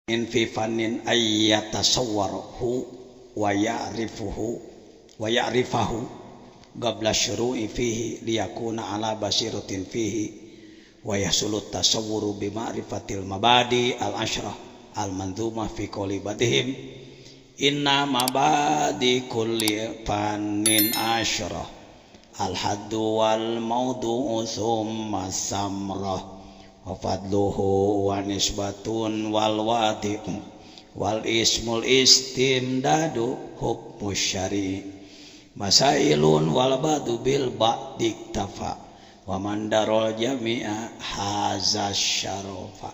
in fi fannin ayyatasawwarahu wa ya'rifahu qabla syuru'i fihi liyakuna ala basiratin fihi wa yahsulu tasawwuru bi ma'rifatil mabadi al-ashrah al-manzumah fi qawli badihim inna mabadi kulli fannin ashrah al-haddu wal mawdu'u thumma samrah wa fadluhu wa nisbatun wal wadi'u wal ismul istimdadu hukmu syari masailun wal badu bil ba'diktafa wa mandarul jami'a haza syarofa.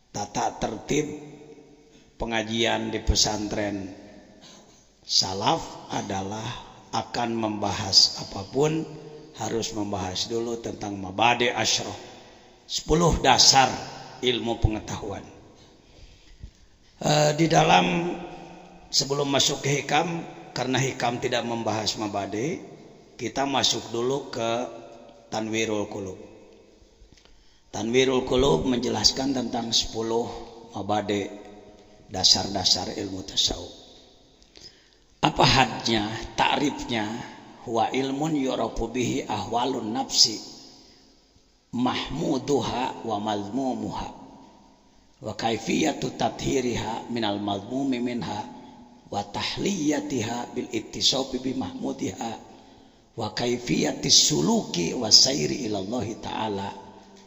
Tata tertib pengajian di pesantren salaf adalah akan membahas apapun harus membahas dulu tentang mabadi asyrah, 10 dasar ilmu pengetahuan. Di dalam sebelum masuk ke hikam, karena hikam tidak membahas mabadi, kita masuk dulu ke Tanwirul Qulub. Tanwirul Qulub menjelaskan tentang 10 mabadi, dasar-dasar ilmu tasawuf. Apa hadnya, ta'rifnya? Huwa ilmun yurafu bihi ahwalun nafsi mahmuduha wa mazmumuha wa kaifiyatu tathhiriha minal mazmumi minha wa tahliyatiha bil ittisafi bi mahmudiha wa kaifiyatis suluki wa sayri ila Allah ta'ala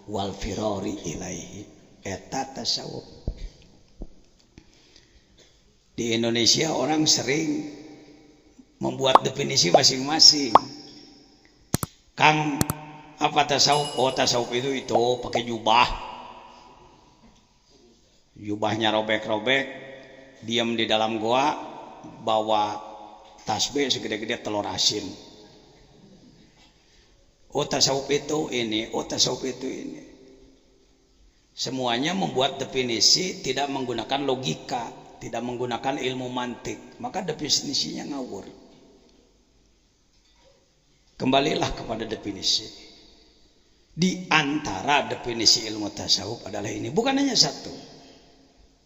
wal firari ilaihi. Eta tasawuf. Di Indonesia orang sering membuat definisi masing-masing. Kang, apa tasawuf? Oh, tasawuf itu pakai jubah. Jubahnya robek-robek, diam di dalam goa, bawa tasbih segede-gede telur asin. Oh, tasawuf itu ini, oh tasawuf itu ini. Semuanya membuat definisi tidak menggunakan logika, tidak menggunakan ilmu mantik, maka definisinya ngawur. Kembalilah kepada definisi. Di antara definisi ilmu tasawuf adalah ini, bukan hanya satu.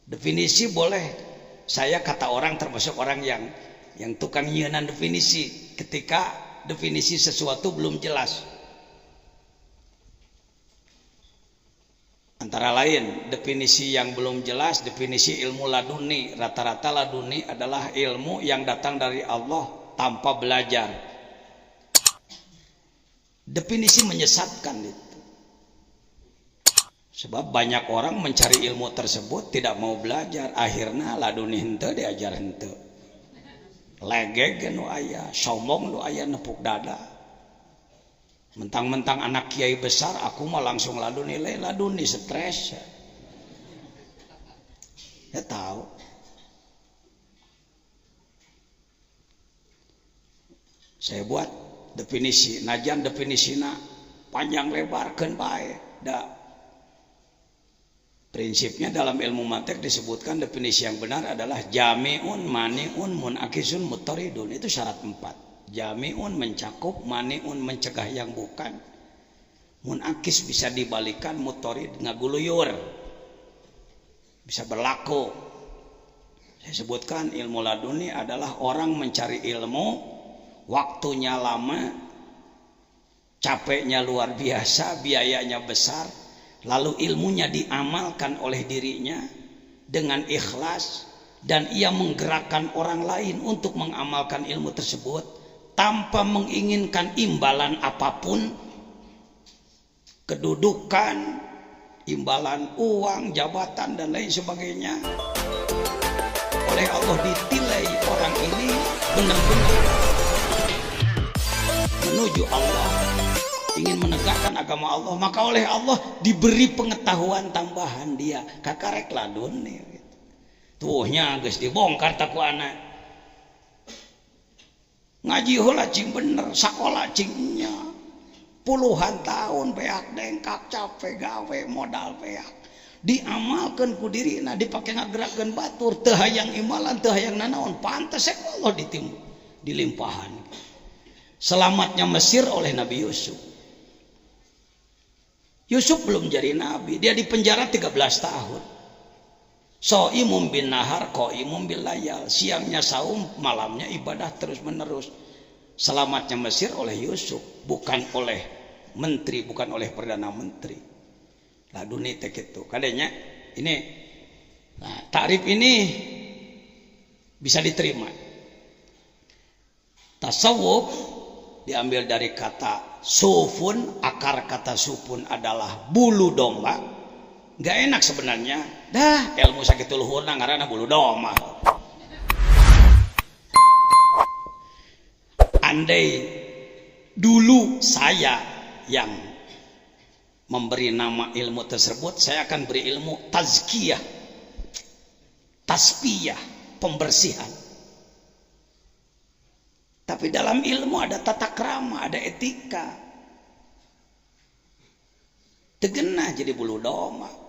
Definisi boleh, saya kata orang termasuk orang yang tukang nyieunan definisi ketika definisi sesuatu belum jelas. Antara lain definisi yang belum jelas, definisi ilmu laduni. Rata-rata laduni adalah ilmu yang datang dari Allah tanpa belajar. Definisi menyesatkan itu. Sebab banyak orang mencari ilmu tersebut tidak mau belajar, akhirnya laduni henteu diajar henteu. Legeg nu aya, sombong nu aya nepuk dada. Mentang-mentang anak kiai besar, aku mah langsung laduni stres. Ya tahu. Saya buat definisi, najan definisina panjang lebar keun bae. Da. Prinsipnya dalam ilmu mantik disebutkan definisi yang benar adalah jami'un mani'un munakisun mutaridun. Itu syarat 4. Jami'un mencakup, mani'un mencegah yang bukan, munakis bisa dibalikan, mutarid ngaguluyur, bisa berlaku. Saya sebutkan ilmu laduni adalah orang mencari ilmu, waktunya lama, capeknya luar biasa, biayanya besar, lalu ilmunya diamalkan oleh dirinya dengan ikhlas dan ia menggerakkan orang lain untuk mengamalkan ilmu tersebut tanpa menginginkan imbalan apapun, kedudukan, imbalan uang, jabatan dan lain sebagainya. Oleh Allah ditilai orang ini benar-benar menuju Allah, ingin menegakkan agama Allah, maka oleh Allah diberi pengetahuan tambahan dia kakarek ladun nih gitu. Tuhnya geus dibongkar taku anak ngaji heula cing bener, sakola cingnya puluhan tahun beak dengkak capek gawe modal beak diamalkan ku dirina, dipake ngagerakkeun batur teu hayang imalan, teu hayang nanaon, pantes Allah dilimpahan. Selamatnya Mesir oleh Nabi Yusuf. Yusuf belum jadi nabi, dia dipenjara 13 tahun. Shaimum bin nahar qaimum bil layal, siangnya saum, malamnya ibadah terus menerus. Selamatnya Mesir oleh Yusuf, bukan oleh menteri, bukan oleh perdana menteri. Lah dunia teh kitu. Kadenya ini takrif ini bisa diterima. Tasawuf diambil dari kata sufun, akar kata sufun adalah bulu domba. Gak enak sebenarnya. Dah ilmu sakitu luhurna ngaranna bulu domba. Andai dulu saya yang memberi nama ilmu tersebut, saya akan beri ilmu tazkiyah, tasfiyah, pembersihan. Tapi dalam ilmu ada tata krama, ada etika. Tegenah jadi bulu domba.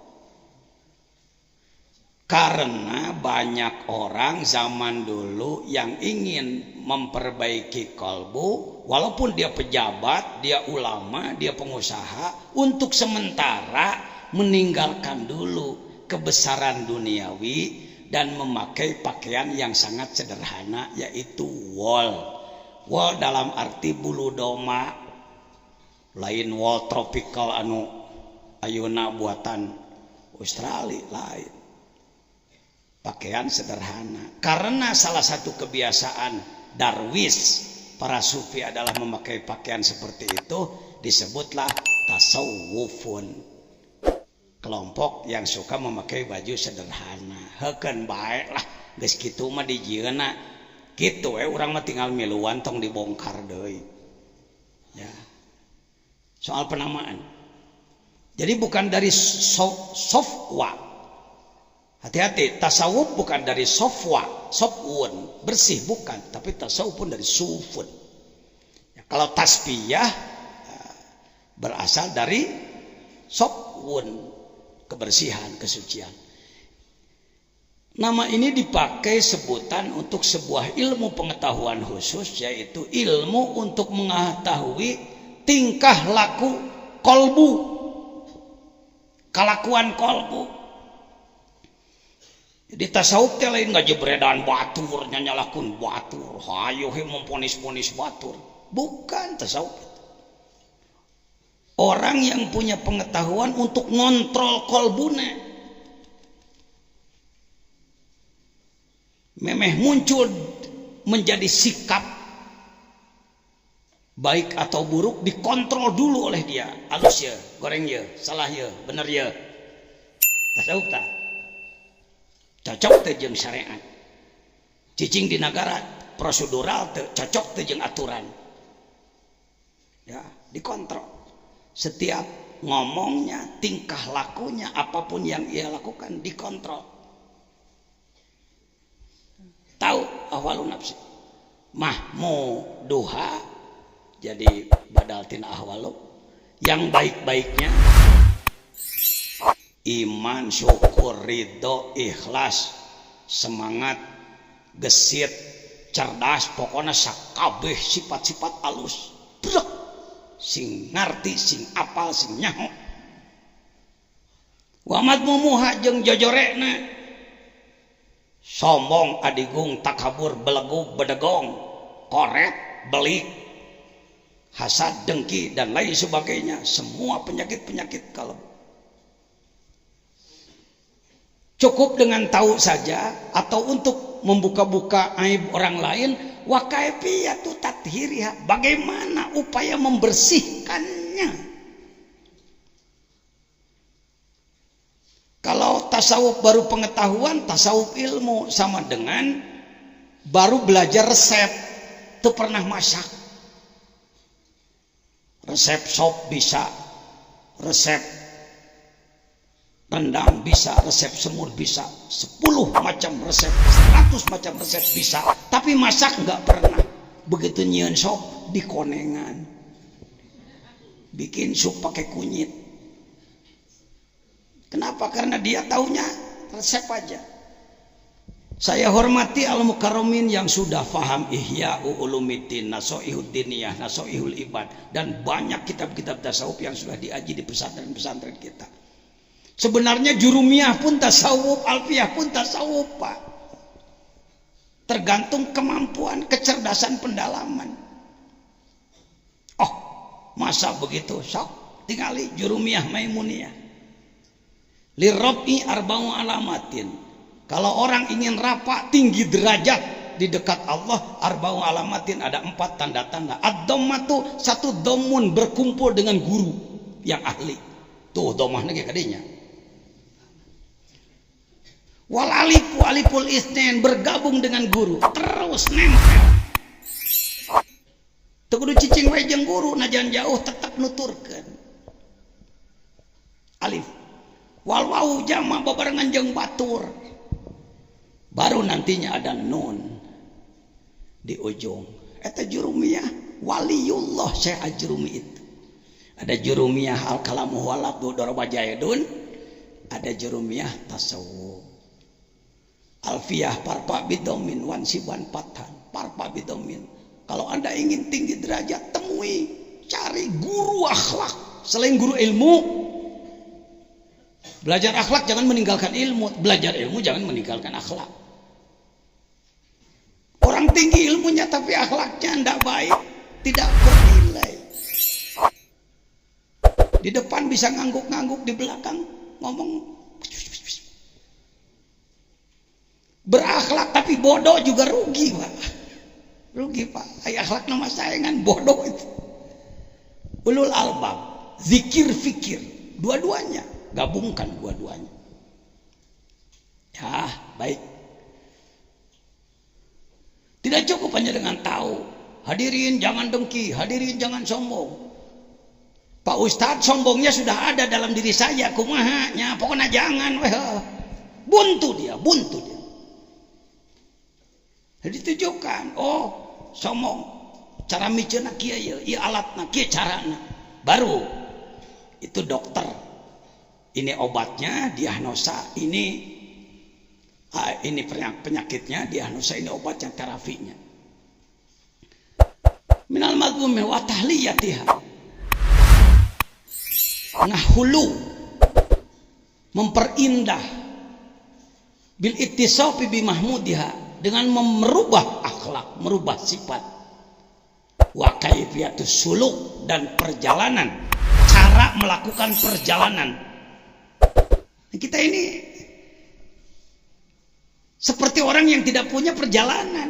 Karena banyak orang zaman dulu yang ingin memperbaiki kalbu, walaupun dia pejabat, dia ulama, dia pengusaha, untuk sementara meninggalkan dulu kebesaran duniawi dan memakai pakaian yang sangat sederhana, yaitu wol. Wol dalam arti bulu domba, lain wol tropical anu ayeuna buatan Australia, lain. Pakaian sederhana. Karena salah satu kebiasaan darwis para sufi adalah memakai pakaian seperti itu, disebutlah tasawufun. Kelompok yang suka memakai baju sederhana. Heukeun bae lah, geus kitu mah dijieuna. Kitu urang mah tinggal miluan tong dibongkar deui. Ya. Soal penamaan. Jadi bukan dari sofwa. Hati-hati, tasawuf bukan dari sofwa, sofwun, bersih bukan, tapi tasawuf pun dari sufun. Ya, kalau tasbiyah berasal dari sofwun, kebersihan, kesucian. Nama ini dipakai sebutan untuk sebuah ilmu pengetahuan khusus, yaitu ilmu untuk mengetahui tingkah laku kolbu, kelakuan kolbu. Di tasawuf teh lain ngajebredan batur, nyanyalahkeun batur, hayo he memponis-ponis batur. Bukan tasawuf. Orang yang punya pengetahuan untuk ngontrol kolbuna. Memeh muncul menjadi sikap baik atau buruk dikontrol dulu oleh dia. Halus ya, goreng ya, salah ya, bener ya. Tasawuf tak? Cocok teh jeung syariat. Cicing di negara prosedural teh cocok teh jeung aturan. Ya, dikontrol. Setiap ngomongnya, tingkah lakunya, apapun yang ia lakukan dikontrol. Tahu ahwalun nafsi. Mahmuduha jadi badal tina ahwalu. Yang baik-baiknya iman, syukur, ridho, ikhlas, semangat, gesit, cerdas, pokoknya sakabeh sifat-sifat alus. Brek. Sing ngarti, sing apal, sing nyaho. Wamat mumuha jeung jojorekna. Sombong, adigung, takabur, belegu, bedegong, koret, belik, hasad, dengki, dan lain sebagainya. Semua penyakit-penyakit kalbu. Cukup dengan tahu saja atau untuk membuka-buka aib orang lain, wa kaifiyatu tathhiriha, bagaimana upaya membersihkannya. Kalau tasawuf baru pengetahuan, tasawuf ilmu, sama dengan baru belajar resep, tuh pernah masak. Resep sop bisa, resep rendang bisa, resep semur bisa, 10 macam resep, 100 macam resep bisa, tapi masak nggak pernah. Begitu nyieun sop dikonengan, bikin sup pakai kunyit. Kenapa? Karena dia taunya resep aja. Saya hormati al-mukarramin yang sudah faham Ihya Ulumuddin, Nasoihud Diniyah, Nasoihul Ibad, dan banyak kitab-kitab tasawuf yang sudah diaji di pesantren-pesantren kita. Sebenarnya jurumiyah pun tasawuf, alfiyah pun tasawuf, Pak. Tergantung kemampuan, kecerdasan pendalaman. Oh, masa begitu? Sok, tingali jurumiyah Maimuniyah. Lirab'i arba'u alamatin. Kalau orang ingin rapat tinggi derajat di dekat Allah, arba'u alamatin, ada 4 tanda-tanda. Ad-dhammatu, satu dhammun, berkumpul dengan guru yang ahli. Tuh dhammahna ge kadinya. Wal alifu, aliful isnen, bergabung dengan guru, terus nempel. Teu kudu cicing wae jeung guru, najan jauh tetap nuturkeun. Alif. Wal wawu jama babarengan jeung batur. Baru nantinya ada nun di ujung. Eta jurumiyah waliullah Syekh Ajrumi itu. Ada jurumiyah al-kalamu waladu daraba jaidun, ada jurumiyah tasawuf. Alfiyah parpa bidomin wansiban patan parpa bidomin. Kalau Anda ingin tinggi derajat, temui, cari guru akhlak selain guru ilmu. Belajar akhlak jangan meninggalkan ilmu, belajar ilmu jangan meninggalkan akhlak. Orang tinggi ilmunya tapi akhlaknya tidak baik, tidak bernilai. Di depan bisa ngangguk-ngangguk, di belakang ngomong. Berakhlak tapi bodoh juga rugi, Pak. Rugi, Pak. Ay akhlak nama sayangan bodoh itu. Ulul albab, zikir fikir, dua-duanya, gabungkan dua-duanya. Ya, baik. Tidak cukup hanya dengan tahu. Hadirin jangan dengki, hadirin jangan sombong. Pak Ustadz, sombongnya sudah ada dalam diri saya. Kumahanya, pokoknya jangan. Buntu dia. Jadi tunjukkan, oh sombong, cara miceuna kieu ye, ieu alatna, kieu carana. Baru itu dokter. Ini obatnya, diagnosa. Ini penyakitnya, diagnosa, ini obatnya, terapinya. Minal madhumi wa tahliyatiha. Ngahulu, memperindah bil ittisafi bi mahmudiha, dengan merubah akhlak, merubah sifat. Wa kaifiyatus suluk, dan perjalanan, cara melakukan perjalanan. Kita ini seperti orang yang tidak punya perjalanan.